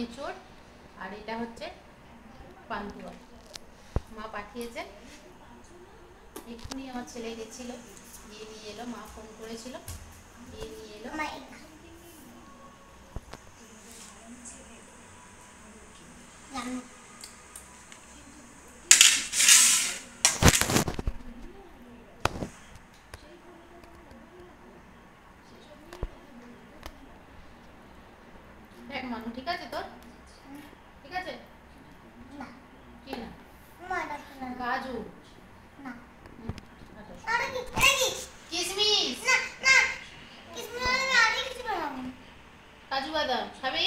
এঁচোড় আর এটা হচ্ছে পান্তুয়া মা পাঠিয়েছে। এক্ষুনি আমার ছেলে গেছিল, গিয়ে নিয়ে এলো, মা ফোন করেছিল, গিয়ে নিয়ে এলো। দেখ মানু, ঠিক আছে তোর? ঠিক আছে? কি না? কাজু কিশমিশ কাজু বাদাম খাবি?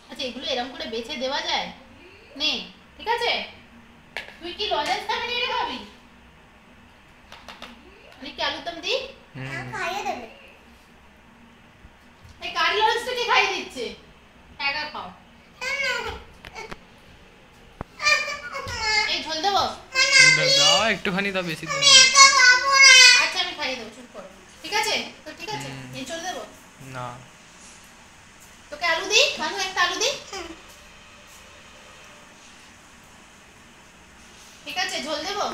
আচ্ছা, এগুলো এরকম করে বেছে দেওয়া যায়? নে, ঠিক আছে? তুই কি লজেন্স খাবি না এটা খাবি? আমি কি আলুর দম দিই? খাইয়ে দেবে। এই কারি লজেন্সটা কে খাইয়ে দিচ্ছে? একা খাও। এই ঝোল দেবো? দাও একটুখানি, দাও বেশি দাও। আচ্ছা আমি খাইয়ে দেবো, চুপ করো। ঠিক আছে তো? ঠিক আছে, এঁচোড় দেবো? না। তোকে আলু দিই? মানু একটা আলু দিই? ঠিক আছে, ঝোল দেবো?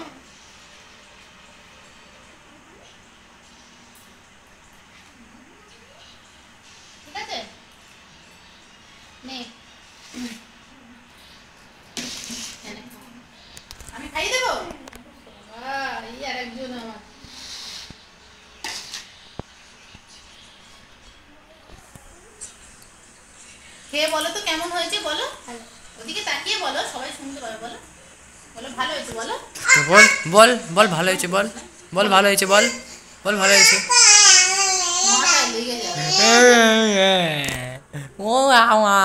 ঠিক আছে, নে। আমি খাইয়ে দেবো? এই আর একজন আমার। খেয়ে বলো তো কেমন হয়েছে, বলো। ওদিকে তাকিয়ে বলো, সবাই শুনতে পাবে। বলো, বলো ভালো হয়েছে, বলো। বল বল বল ভালো হয়েছে, বল বল ভালো হয়েছে, বল বল ভালো হয়েছে। মাথায় লেগে যাবে। ও আমা